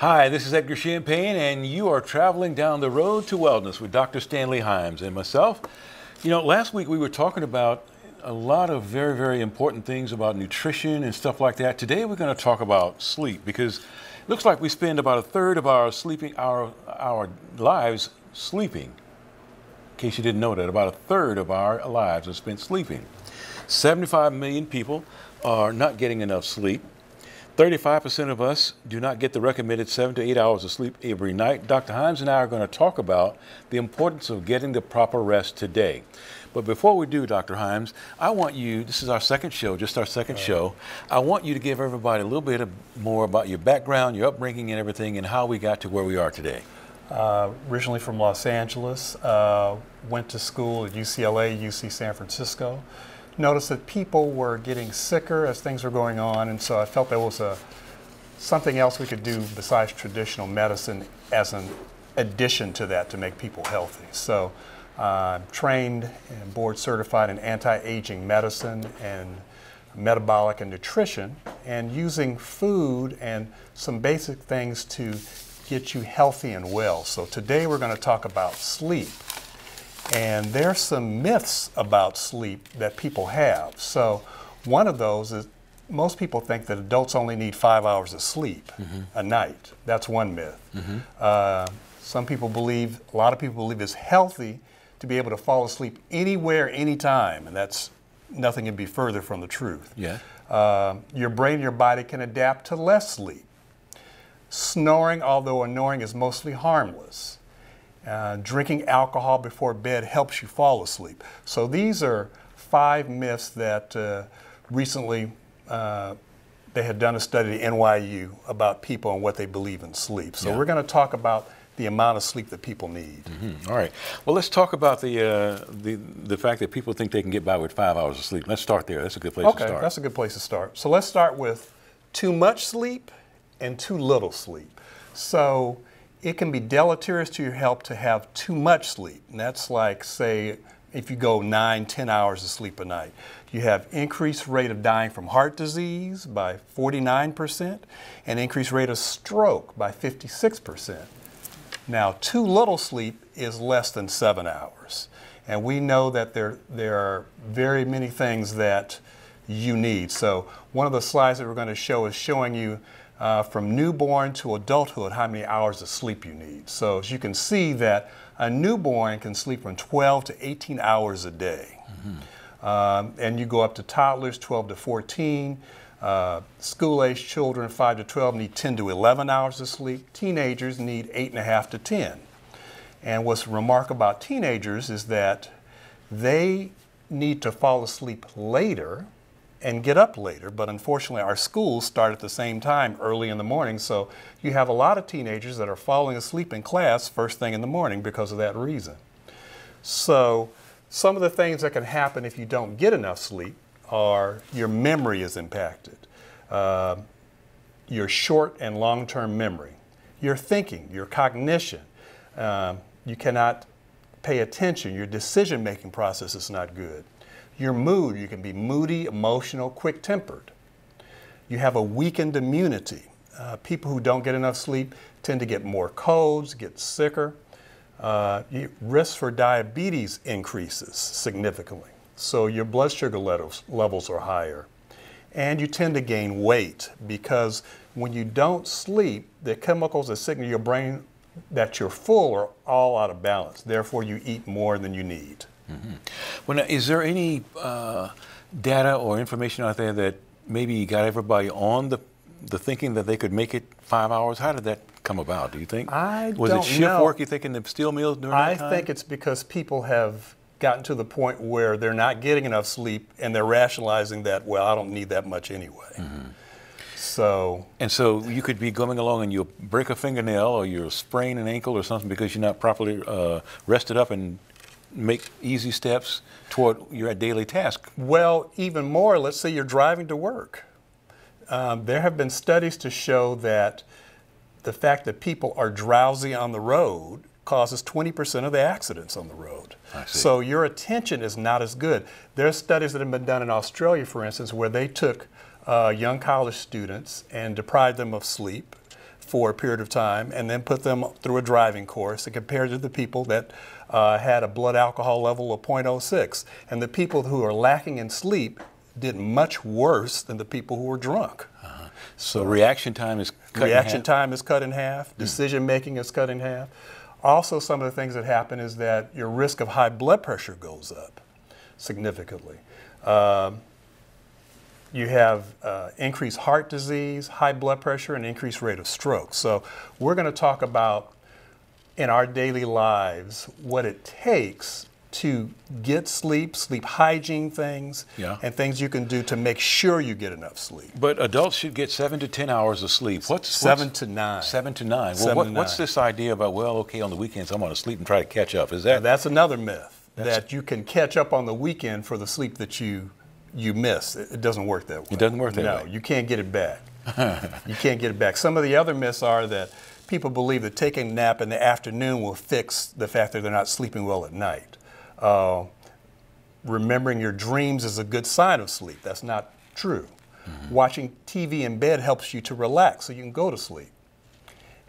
Hi, this is Edgar Champagne, and you are traveling down the road to wellness with Dr. Stanley Himes and myself. You know, last week we were talking about a lot of very, very important things about nutrition and stuff like that. Today we're going to talk about sleep because it looks like we spend about a third of our lives sleeping. In case you didn't know that, about a third of our lives are spent sleeping. 75 million people are not getting enough sleep. 35% of us do not get the recommended 7 to 8 hours of sleep every night. Dr. Himes and I are going to talk about the importance of getting the proper rest today. But before we do, Dr. Himes, I want you, this is our second show, just our second show, I want you to give everybody a little bit more about your background, your upbringing and everything, and how we got to where we are today. Originally from Los Angeles, went to school at UCLA, UC San Francisco. Noticed that people were getting sicker as things were going on, and so I felt there was something else we could do besides traditional medicine as an addition to that to make people healthy. So I'm trained and board certified in anti-aging medicine and metabolic and nutrition, and using food and some basic things to get you healthy and well. So today we're going to talk about sleep. And there's some myths about sleep that people have. So one of those is most people think that adults only need 5 hours of sleep a night. That's one myth. Some people believe, a lot of people believe it's healthy to be able to fall asleep anywhere, anytime, and that's nothing can be further from the truth. Yeah. Your brain and your body can adapt to less sleep. Snoring, although annoying, is mostly harmless. Drinking alcohol before bed helps you fall asleep. So these are 5 myths that recently they had done a study at NYU about people and what they believe in sleep. So we're going to talk about the amount of sleep that people need. All right. Well, let's talk about the fact that people think they can get by with 5 hours of sleep. Let's start there. That's a good place to start. Okay, that's a good place to start. So let's start with too much sleep and too little sleep. So it can be deleterious to your health to have too much sleep. And that's like, say, if you go 9, 10 hours of sleep a night. You have increased rate of dying from heart disease by 49% and increased rate of stroke by 56%. Now, too little sleep is less than 7 hours. And we know that there are very many things that you need. So one of the slides that we're going to show is showing you from newborn to adulthood, how many hours of sleep you need. So as you can see that a newborn can sleep from 12 to 18 hours a day. And you go up to toddlers, 12 to 14. School-age children, 5 to 12, need 10 to 11 hours of sleep. Teenagers need 8.5 to 10. And what's remarkable about teenagers is that they need to fall asleep later and get up later, but unfortunately our schools start at the same time early in the morning, so you have a lot of teenagers that are falling asleep in class first thing in the morning because of that reason. So some of the things that can happen if you don't get enough sleep are your memory is impacted, your short and long-term memory, your thinking, your cognition, you cannot pay attention, your decision-making process is not good. Your mood, you can be moody, emotional, quick-tempered. You have a weakened immunity. People who don't get enough sleep tend to get more colds, get sicker. Risk for diabetes increases significantly. So your blood sugar levels are higher. And you tend to gain weight because when you don't sleep, the chemicals that signal your brain that you're full are all out of balance. Therefore, you eat more than you need. Well, now, is there any data or information out there that maybe got everybody on the thinking that they could make it 5 hours? How did that come about, do you think? Was it shift work, you think, in the steel mills during that time? I think it's because people have gotten to the point where they're not getting enough sleep and they're rationalizing that, well, I don't need that much anyway. So you could be going along and you'll break a fingernail or you'll sprain an ankle or something because you're not properly rested up and make easy steps toward your daily task. Well, even more, let's say you're driving to work. There have been studies to show that the fact that people are drowsy on the road causes 20% of the accidents on the road. So your attention is not as good. There are studies that have been done in Australia, for instance, where they took young college students and deprived them of sleep, for a period of time and then put them through a driving course and compared to the people that had a blood alcohol level of 0.06. And the people who are lacking in sleep did much worse than the people who were drunk. So reaction time is cut in half? Reaction time is cut in half. Decision making is cut in half. Also, some of the things that happen is that your risk of high blood pressure goes up significantly. You have increased heart disease, high blood pressure, and increased rate of stroke. So we're going to talk about in our daily lives what it takes to get sleep, sleep hygiene things, and things you can do to make sure you get enough sleep. But adults should get 7 to 10 hours of sleep. What's 7 to 9. 7 to 9. Well, what's this idea about, well, okay, on the weekends I'm going to sleep and try to catch up? Is that? Now, that's another myth, that you can catch up on the weekend for the sleep that you miss. It doesn't work that way. It doesn't work that way. No, you can't get it back. You can't get it back. Some of the other myths are that people believe that taking a nap in the afternoon will fix the fact that they're not sleeping well at night. Remembering your dreams is a good sign of sleep. That's not true. Watching TV in bed helps you to relax so you can go to sleep.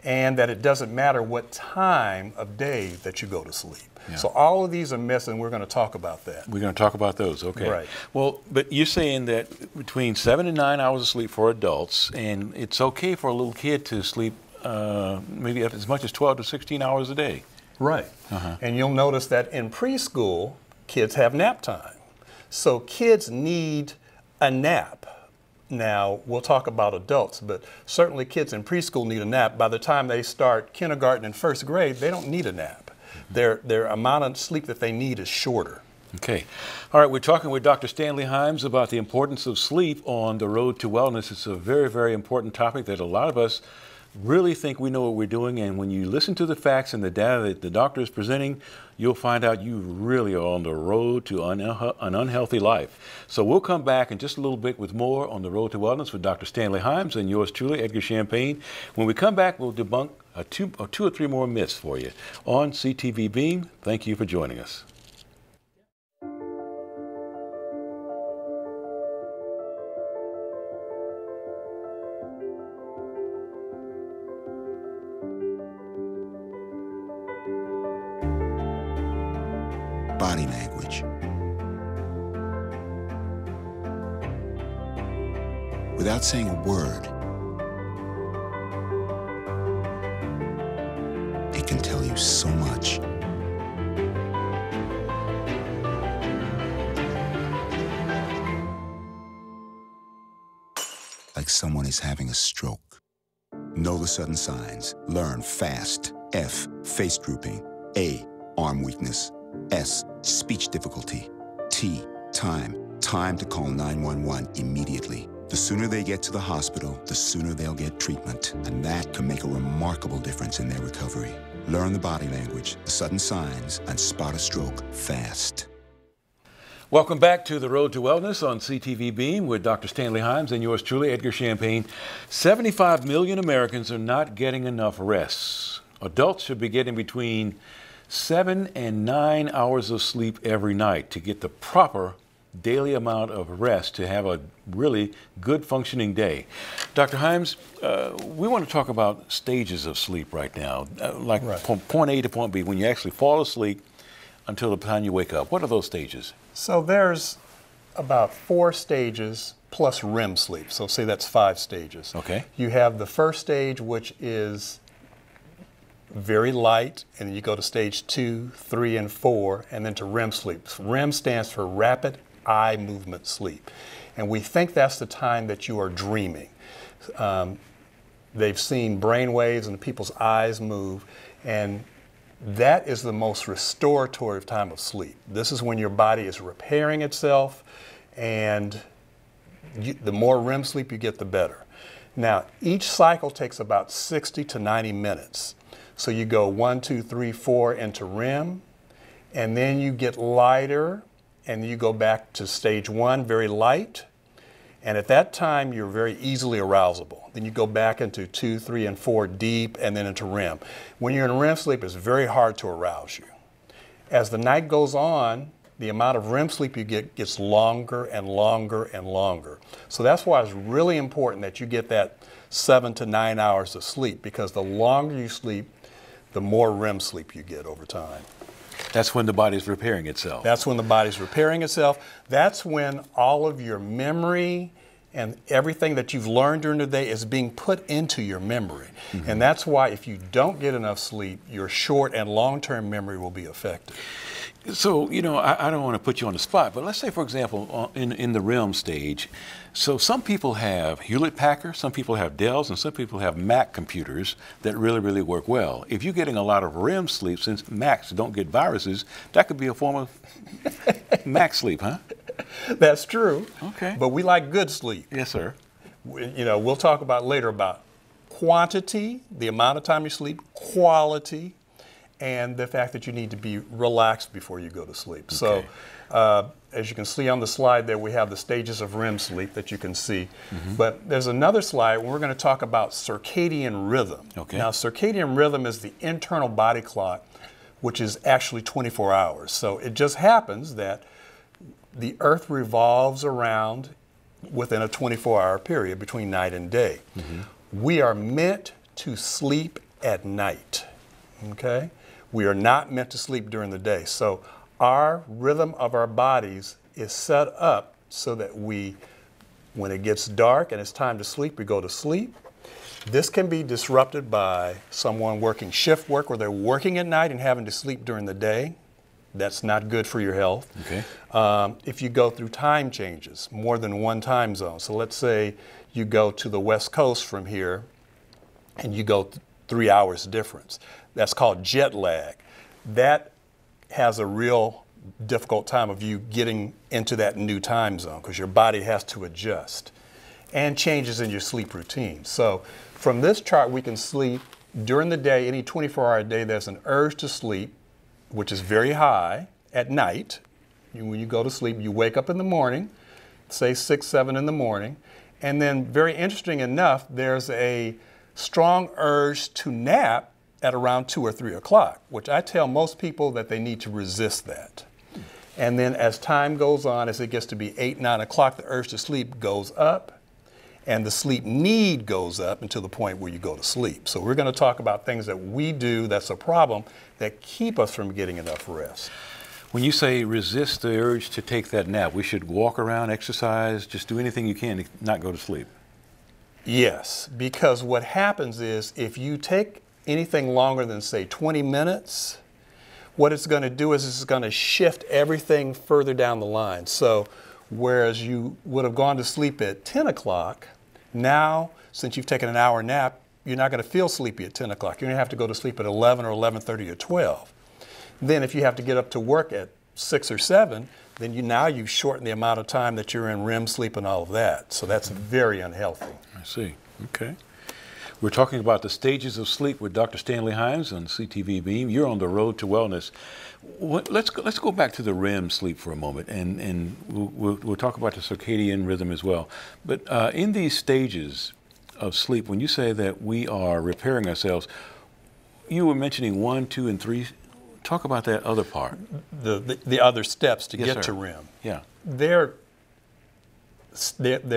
And that it doesn't matter what time of day that you go to sleep. So all of these are myths, and we're going to talk about that. We're going to talk about those, okay. Right. Well, but you're saying that between 7 and 9 hours of sleep for adults, and it's okay for a little kid to sleep maybe as much as 12 to 16 hours a day. Right. And you'll notice that in preschool, kids have nap time. So kids need a nap. Now, we'll talk about adults, but certainly kids in preschool need a nap. By the time they start kindergarten and first grade, they don't need a nap. Their amount of sleep that they need is shorter. Okay. All right, we're talking with Dr. Stanley Himes about the importance of sleep on the road to wellness. It's a very, very important topic that a lot of us really think we know what we're doing, and when you listen to the facts and the data that the doctor is presenting, you'll find out you really are on the road to an unhealthy life. So we'll come back in just a little bit with more on the road to wellness with Dr. Stanley Himes and yours truly, Edgar Champagne. When we come back, we'll debunk two or three more myths for you on CTV Beam. Thank you for joining us. Body language. Without saying a word, it can tell you so much. Like someone is having a stroke. Know the sudden signs. Learn fast. F, face drooping. A, arm weakness. S, speech difficulty. T, time. Time to call 911 immediately. The sooner they get to the hospital, the sooner they'll get treatment. And that can make a remarkable difference in their recovery. Learn the body language, the sudden signs, and spot a stroke fast. Welcome back to The Road to Wellness on CTV Beam with Dr. Stanley Himes and yours truly, Edgar Champagne. 75 million Americans are not getting enough rest. Adults should be getting between 7 and 9 hours of sleep every night to get the proper daily amount of rest to have a really good functioning day. Dr. Himes, we want to talk about stages of sleep right now, from point A to point B, when you actually fall asleep until the time you wake up. What are those stages? So there's about 4 stages plus REM sleep. So say that's 5 stages. Okay. You have the first stage, which is very light, and then you go to stage 2, 3, and 4, and then to REM sleep. REM stands for rapid eye movement sleep. And we think that's the time that you are dreaming. They've seen brain waves and people's eyes move, and that is the most restorative time of sleep. This is when your body is repairing itself, and the more REM sleep you get, the better. Now, each cycle takes about 60 to 90 minutes. So you go 1, 2, 3, 4 into REM, and then you get lighter, and you go back to stage 1, very light. And at that time, you're very easily arousable. Then you go back into 2, 3, and 4 deep, and then into REM. When you're in REM sleep, it's very hard to arouse you. As the night goes on, the amount of REM sleep you get gets longer and longer and longer. So that's why it's really important that you get that 7 to 9 hours of sleep, because the longer you sleep, the more REM sleep you get over time. That's when the body's repairing itself. That's when the body's repairing itself. That's when all of your memory and everything that you've learned during the day is being put into your memory. Mm-hmm. And that's why if you don't get enough sleep, your short and long-term memory will be affected. So, you know, I don't want to put you on the spot, but let's say, for example, in the REM stage, so some people have Hewlett-Packard, some people have Dells, and some people have Mac computers that really, really work well. If you're getting a lot of REM sleep, since Macs don't get viruses, that could be a form of Mac sleep, huh? That's true. Okay. But we like good sleep. Yes, sir. You know, we'll talk about later about quantity, the amount of time you sleep, quality, and the fact that you need to be relaxed before you go to sleep. Okay. So as you can see on the slide there, we have the stages of REM sleep that you can see. Mm-hmm. But there's another slide where we're going to talk about circadian rhythm. Okay. Now, circadian rhythm is the internal body clock, which is actually 24 hours. So it just happens that the Earth revolves around within a 24-hour period between night and day. Mm-hmm. We are meant to sleep at night, okay? We are not meant to sleep during the day. So our rhythm of our bodies is set up so that when it gets dark and it's time to sleep, we go to sleep. This can be disrupted by someone working shift work where they're working at night and having to sleep during the day. That's not good for your health. Okay. If you go through time changes, more than one time zone. So let's say you go to the West Coast from here and you go 3 hours difference. That's called jet lag. That has a real difficult time of you getting into that new time zone because your body has to adjust, and changes in your sleep routine. So from this chart, we can see during the day, any 24-hour day, there's an urge to sleep, which is very high at night. When you go to sleep, you wake up in the morning, say 6, 7 in the morning, and then very interesting enough, there's a strong urge to nap at around 2 or 3 o'clock, which I tell most people that they need to resist that. And then as time goes on, as it gets to be 8, 9 o'clock, the urge to sleep goes up, and the sleep need goes up until the point where you go to sleep. So we're going to talk about things that we do that's a problem that keep us from getting enough rest. When you say resist the urge to take that nap, we should walk around, exercise, just do anything you can to not go to sleep. Yes, because what happens is if you take anything longer than, say, 20 minutes, what it's going to do is it's going to shift everything further down the line. So whereas you would have gone to sleep at 10 o'clock, now, since you've taken an hour nap, you're not going to feel sleepy at 10 o'clock. You're going to have to go to sleep at 11 or 11:30 or 12. Then if you have to get up to work at 6 or 7, then you've shortened the amount of time that you're in REM sleep and all of that. So that's very unhealthy. I see. Okay. We're talking about the stages of sleep with Dr. Stanley Himes on CTV Beam. You're on the road to wellness. Let's go back to the REM sleep for a moment, and we'll talk about the circadian rhythm as well. But in these stages of sleep, when you say that we are repairing ourselves, you were mentioning 1, 2, and 3. Talk about that other part. The other steps to get to REM. Yeah. They're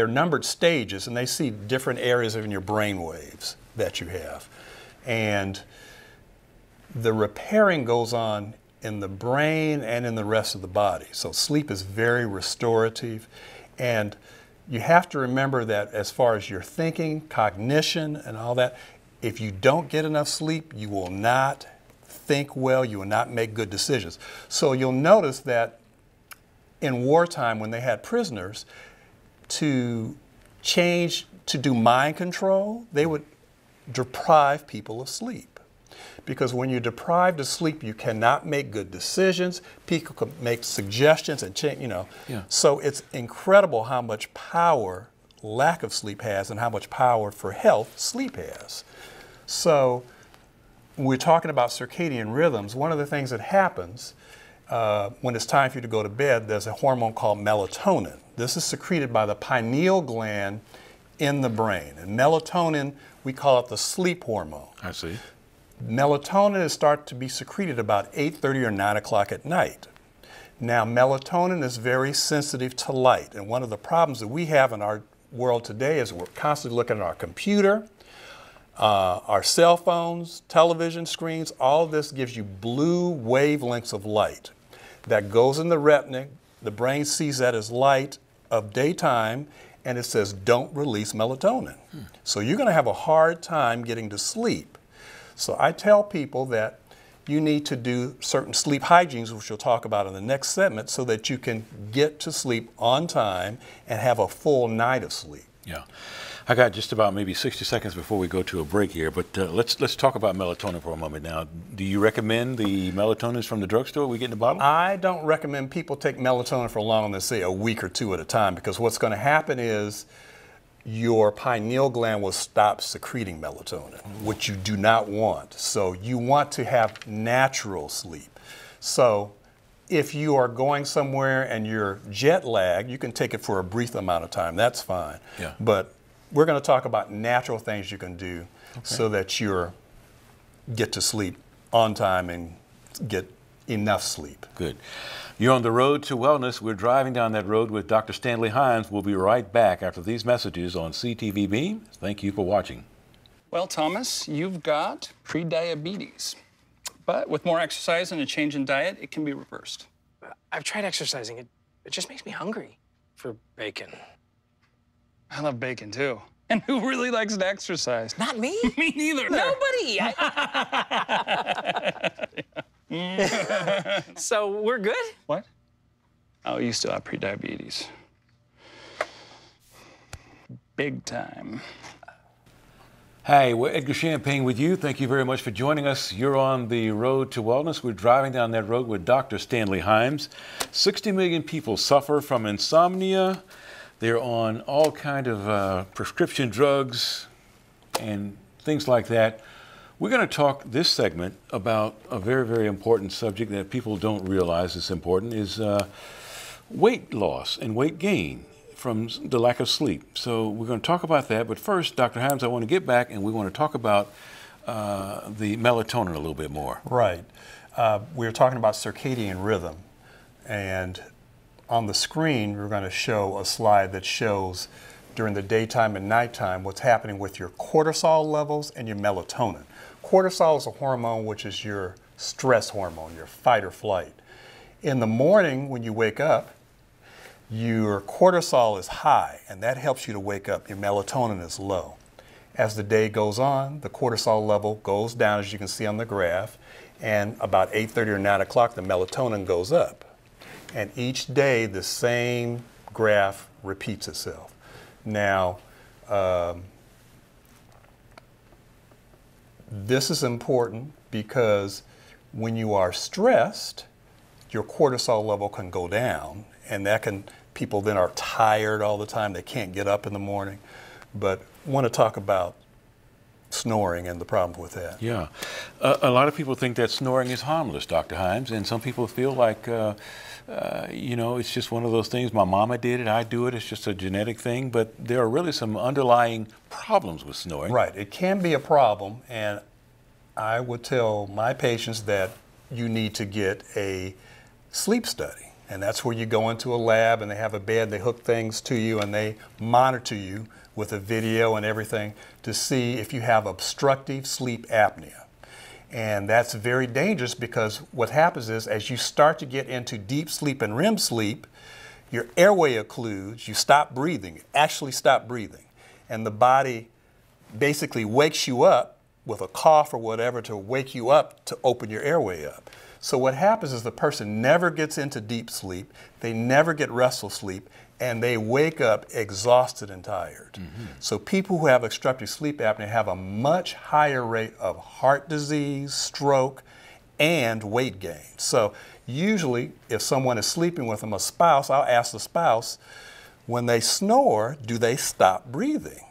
numbered stages, and they see different areas in your brain waves that you have. And the repairing goes on in the brain and in the rest of the body. So sleep is very restorative. And you have to remember that as far as your thinking, cognition, and all that, if you don't get enough sleep, you will not think well, you will not make good decisions. So you'll notice that in wartime, when they had prisoners, to do mind control, they would deprive people of sleep. Because when you're deprived of sleep, you cannot make good decisions. People can make suggestions and change, Yeah. So it's incredible how much power lack of sleep has and how much power for health sleep has. So when we're talking about circadian rhythms, one of the things that happens when it's time for you to go to bed, there's a hormone called melatonin. This is secreted by the pineal gland in the brain. And melatonin, we call it the sleep hormone. I see. Melatonin is starting to be secreted about 8:30 or 9 o'clock at night. Now, melatonin is very sensitive to light, and one of the problems that we have in our world today is we're constantly looking at our computer, our cell phones, television screens. All of this gives you blue wavelengths of light that goes in the retina. The brain sees that as light of daytime, and it says don't release melatonin. So you're going to have a hard time getting to sleep. So I tell people that you need to do certain sleep hygienes, which we'll talk about in the next segment, so that you can get to sleep on time and have a full night of sleep. Yeah. I got just about maybe 60 seconds before we go to a break here, but let's talk about melatonin for a moment now. Do you recommend the melatonins from the drugstore we get in the bottle? I don't recommend people take melatonin for longer than, say, a week or two at a time, because what's going to happen is your pineal gland will stop secreting melatonin, which you do not want. So you want to have natural sleep. So if you are going somewhere and you're jet lagged, you can take it for a brief amount of time. That's fine. Yeah. But we're going to talk about natural things you can do so that you get to sleep on time and get enough sleep. Good. You're on the road to wellness. We're driving down that road with Dr. Stanley Himes. We'll be right back after these messages on CTV Beam. Thank you for watching. Well, Thomas, you've got prediabetes. But with more exercise and a change in diet, it can be reversed. I've tried exercising. It just makes me hungry for bacon. I love bacon, too. And who really likes to exercise? Not me. Me neither. Nobody. So we're good? What? Oh, you still have prediabetes. Big time. Hi, we're Edgar Champagne with you. Thank you very much for joining us. You're on the road to wellness. We're driving down that road with Dr. Stanley Himes. 60 million people suffer from insomnia. They're on all kind of prescription drugs and things like that. We're going to talk this segment about a very, very important subject that people don't realize is important, is weight loss and weight gain from the lack of sleep. So we're going to talk about that. But first, Dr. Himes, I want to get back and we want to talk about the melatonin a little bit more. Right. We were talking about circadian rhythm. And on the screen, we're going to show a slide that shows during the daytime and nighttime what's happening with your cortisol levels and your melatonin. Cortisol is a hormone which is your stress hormone, your fight or flight. In the morning when you wake up, your cortisol is high, and that helps you to wake up. Your melatonin is low. As the day goes on, the cortisol level goes down, as you can see on the graph, and about 8:30 or 9 o'clock, the melatonin goes up. And each day, the same graph repeats itself. Now, this is important because when you are stressed, your cortisol level can go down, and that can, people then are tired all the time. They can't get up in the morning. But I want to talk about snoring and the problems with that. Yeah. A lot of people think that snoring is harmless, Dr. Himes, and some people feel like, you know, it's just one of those things. My mama did it, I do it, it's just a genetic thing, but there are really some underlying problems with snoring. Right. It can be a problem, and I would tell my patients that you need to get a sleep study. And that's where you go into a lab and they have a bed, they hook things to you and they monitor you with a video and everything to see if you have obstructive sleep apnea. And that's very dangerous because what happens is as you start to get into deep sleep and REM sleep, your airway occludes, you stop breathing, actually stop breathing. And the body basically wakes you up with a cough or whatever to wake you up to open your airway up. So what happens is the person never gets into deep sleep, they never get restful sleep, and they wake up exhausted and tired. Mm-hmm. So people who have obstructive sleep apnea have a much higher rate of heart disease, stroke, and weight gain. So usually if someone is sleeping with them, a spouse, I'll ask the spouse, when they snore, do they stop breathing?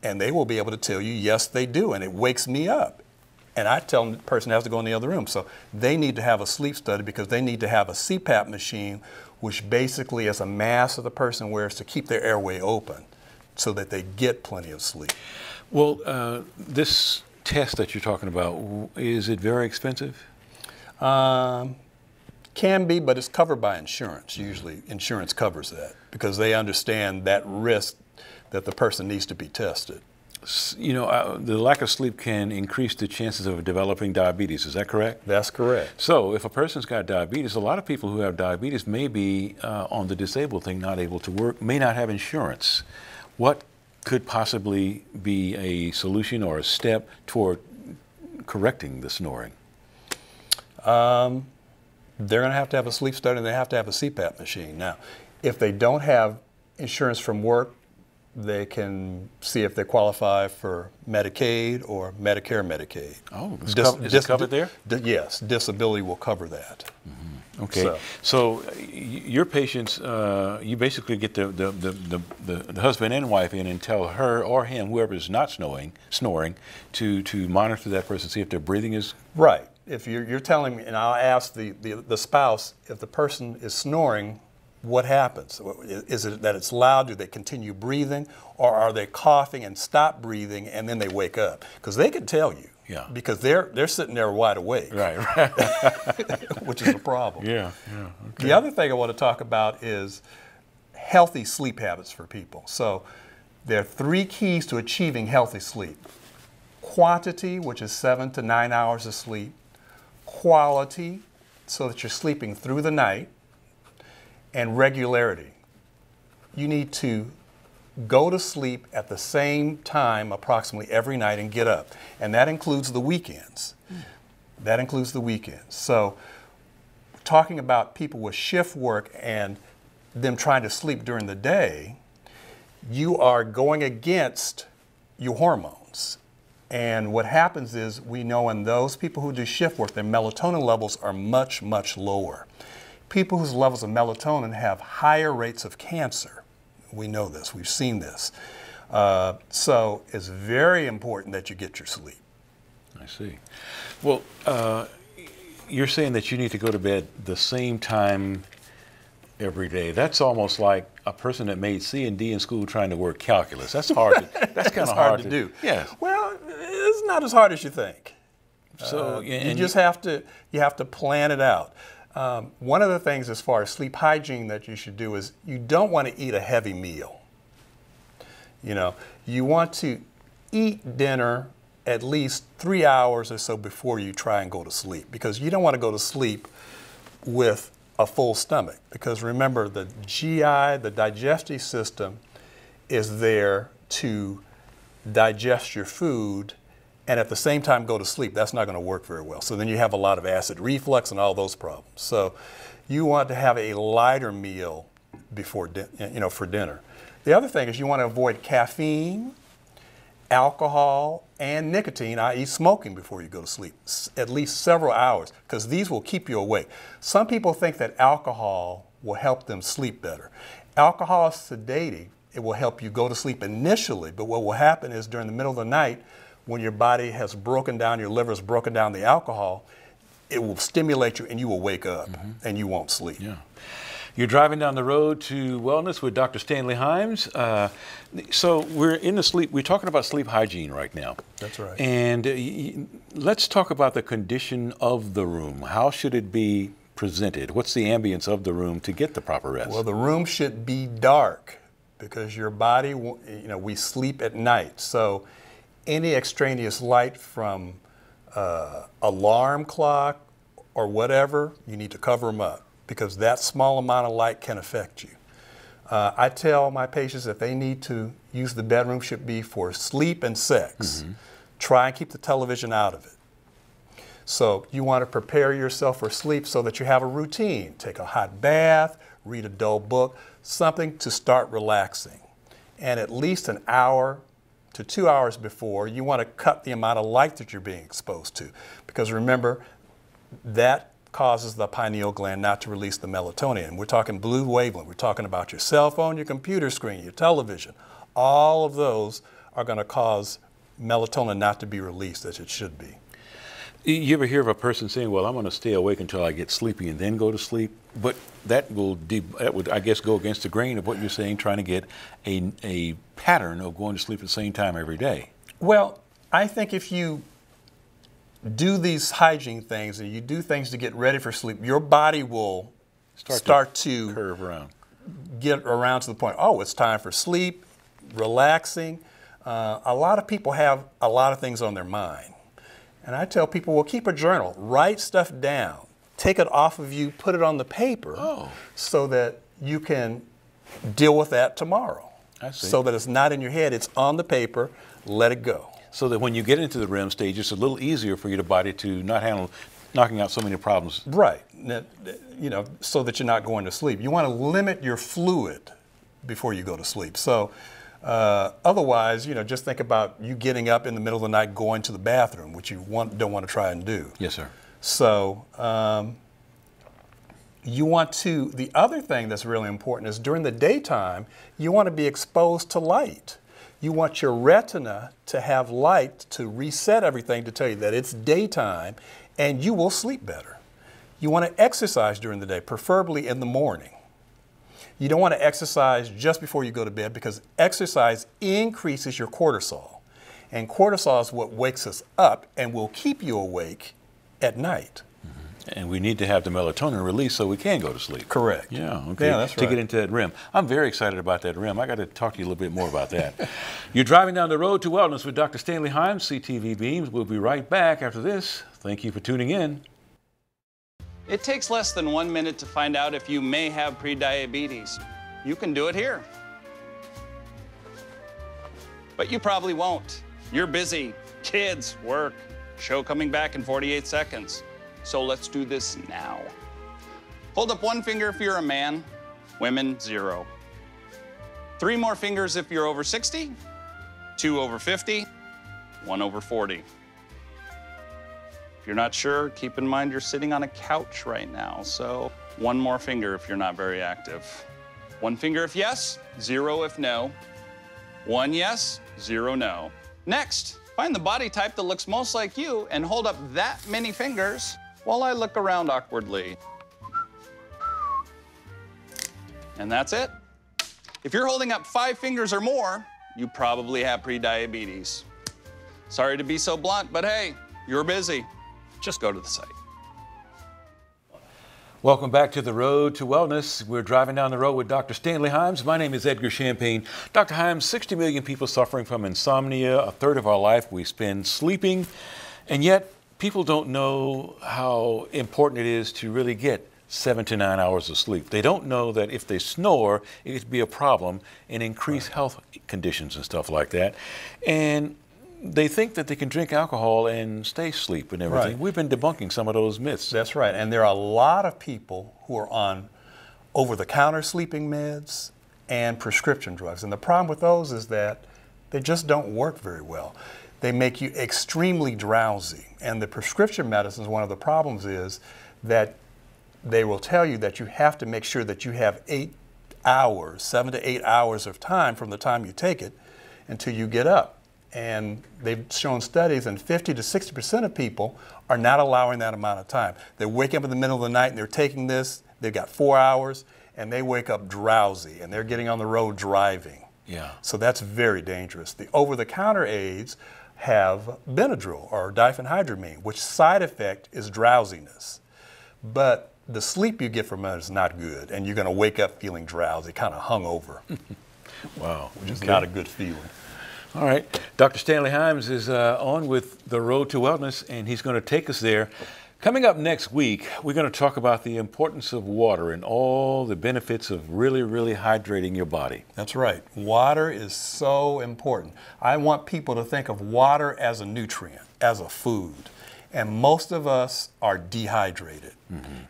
And they will be able to tell you, yes, they do, and it wakes me up. And I tell them the person has to go in the other room. So they need to have a sleep study because they need to have a CPAP machine, which basically is a mask that the person wears to keep their airway open so that they get plenty of sleep. Well, this test that you're talking about, is it very expensive? Can Can be, but it's covered by insurance. Usually insurance covers that because they understand that risk that the person needs to be tested. You know, the lack of sleep can increase the chances of developing diabetes. Is that correct? That's correct. So if a person's got diabetes, a lot of people who have diabetes may be on the disabled thing, not able to work, may not have insurance. What could possibly be a solution or a step toward correcting the snoring? They're going to have a sleep study and they have to have a CPAP machine. Now, if they don't have insurance from work, they can see if they qualify for Medicaid or Medicare Medicaid. Oh, is it covered there? Yes, disability will cover that. Mm-hmm. Okay, so your patients, you basically get the husband and wife in and tell her or him, whoever is not snoring, to monitor that person, see if their breathing is... Right. If you're telling me, and I'll ask the spouse, if the person is snoring, what happens? Is it that it's loud? Do they continue breathing? Or are they coughing and stop breathing and then they wake up? Because they can tell you. Yeah. Because they're sitting there wide awake. Right. Which is a problem. Yeah. Okay. The other thing I want to talk about is healthy sleep habits for people. So there are 3 keys to achieving healthy sleep. Quantity, which is 7 to 9 hours of sleep. Quality, so that you're sleeping through the night. And regularity. You need to go to sleep at the same time approximately every night and get up. And that includes the weekends. That includes the weekends. So talking about people with shift work and them trying to sleep during the day, you are going against your hormones. And what happens is we know in those people who do shift work, their melatonin levels are much, much lower. People whose levels of melatonin have higher rates of cancer. We know this, we've seen this. So it's very important that you get your sleep. I see. Well, you're saying that you need to go to bed the same time every day. That's almost like a person that made C and D in school trying to work calculus. That's hard. That's kind of hard to do. Yeah. Well, it's not as hard as you think. So you just have to plan it out. One of the things as far as sleep hygiene that you should do is you don't want to eat a heavy meal. You know, you want to eat dinner at least 3 hours or so before you try and go to sleep, because you don't want to go to sleep with a full stomach, because remember, the GI, the digestive system, is there to digest your food and at the same time go to sleep. That's not going to work very well. So then you have a lot of acid reflux and all those problems. So you want to have a lighter meal before for dinner. The other thing is you want to avoid caffeine, alcohol, and nicotine, i.e. smoking, before you go to sleep, at least several hours, because these will keep you awake. Some people think that alcohol will help them sleep better. Alcohol is sedating. It will help you go to sleep initially, but what will happen is during the middle of the night, when your body has broken down, your liver has broken down the alcohol, it will stimulate you and you will wake up and you won't sleep. Yeah. You're driving down the road to Wellness with Dr. Stanley Himes. So we're talking about sleep hygiene right now. That's right. And let's talk about the condition of the room. How should it be presented? What's the ambience of the room to get the proper rest? Well, the room should be dark because your body, we sleep at night. So any extraneous light from alarm clock or whatever, you need to cover them up, because that small amount of light can affect you. I tell my patients that they need to use the bedroom should be for sleep and sex. Try and keep the television out of it. So you want to prepare yourself for sleep so that you have a routine. Take a hot bath, read a dull book, something to start relaxing. And at least an hour to 2 hours before, you want to cut the amount of light that you're being exposed to. Because remember, that causes the pineal gland not to release the melatonin. We're talking blue wavelength. We're talking about your cell phone, your computer screen, your television. All of those are going to cause melatonin not to be released as it should be. You ever hear of a person saying, well, I'm going to stay awake until I get sleepy and then go to sleep? But that would, I guess, go against the grain of what you're saying, trying to get a pattern of going to sleep at the same time every day. Well, I think if you do these hygiene things and you do things to get ready for sleep, your body will start to curve around, get around to the point, oh, it's time for sleep, relaxing. A lot of people have a lot of things on their mind. And I tell people, well, keep a journal, write stuff down, take it off of you, put it on the paper so that you can deal with that tomorrow. I see. So that it's not in your head, it's on the paper, let it go. So that when you get into the REM stage, it's a little easier for your body to not handle knocking out so many problems. Right, you know, so that you're not going to sleep. You want to limit your fluid before you go to sleep. So otherwise, you know, just think about you getting up in the middle of the night going to the bathroom, which you don't want to try and do. Yes, sir. So you want to, the other thing that's really important is during the daytime, you want to be exposed to light. You want your retina to have light to reset everything to tell you that it's daytime and you will sleep better. You want to exercise during the day, preferably in the morning. You don't want to exercise just before you go to bed because exercise increases your cortisol. And cortisol is what wakes us up and will keep you awake at night. And we need to have the melatonin released so we can go to sleep. Correct. Yeah, okay. Yeah, that's right. To get into that REM. I'm very excited about that REM. I got to talk to you a little bit more about that. You're driving down the road to wellness with Dr. Stanley Himes, CTV Beams. We'll be right back after this. Thank you for tuning in. It takes less than 1 minute to find out if you may have prediabetes. You can do it here. But you probably won't. You're busy. Kids, work, show coming back in 48 seconds. So let's do this now. Hold up one finger if you're a man, women, 0. 3 more fingers if you're over 60, 2 over 50, 1 over 40. If you're not sure, keep in mind you're sitting on a couch right now, so 1 more finger if you're not very active. 1 finger if yes, 0 if no. 1 yes, 0 no. Next, find the body type that looks most like you and hold up that many fingers while I look around awkwardly. And that's it. If you're holding up 5 fingers or more, you probably have prediabetes. Sorry to be so blunt, but hey, you're busy. Just go to the site. Welcome back to the Road to Wellness. We're driving down the road with Dr. Stanley Himes. My name is Edgar Champagne. Dr. Himes, 60 million people suffering from insomnia. A third of our life we spend sleeping. And yet, people don't know how important it is to really get 7 to 9 hours of sleep. They don't know that if they snore, it could be a problem and increase health conditions and stuff like that. And they think that they can drink alcohol and stay asleep and everything. Right. We've been debunking some of those myths. That's right. And there are a lot of people who are on over-the-counter sleeping meds and prescription drugs. And the problem with those is that they just don't work very well. They make you extremely drowsy. And the prescription medicines, one of the problems is that they will tell you that you have to make sure that you have 8 hours, 7 to 8 hours of time from the time you take it until you get up. And they've shown studies, and 50 to 60% of people are not allowing that amount of time. They wake up in the middle of the night and they're taking this, they've got 4 hours, and they wake up drowsy, and they're getting on the road driving. Yeah. So that's very dangerous. The over-the-counter aids have Benadryl or diphenhydramine, which side effect is drowsiness. But the sleep you get from it is not good, and you're going to wake up feeling drowsy, kind of hungover. Wow. Which is not a good feeling. All right. Dr. Stanley Himes is on with the Road to Wellness, and he's going to take us there. Coming up next week, we're going to talk about the importance of water and all the benefits of really, really hydrating your body. That's right. Water is so important. I want people to think of water as a nutrient, as a food. And most of us are dehydrated.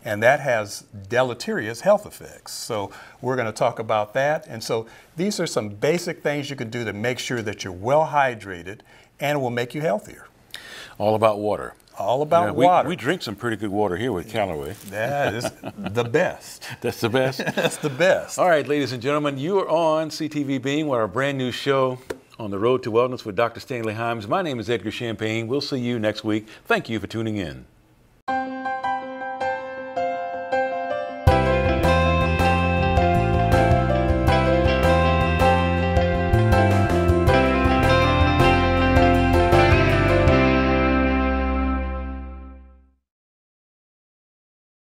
And that has deleterious health effects. So we're going to talk about that. And so these are some basic things you can do to make sure that you're well hydrated, and it will make you healthier. All about water. All about water. We drink some pretty good water here with Callaway. That is the best. That's the best? That's the best. All right, ladies and gentlemen, you are on CTV Beam with our brand new show, On the Road to Wellness with Dr. Stanley Himes. My name is Edgar Champagne. We'll see you next week. Thank you for tuning in.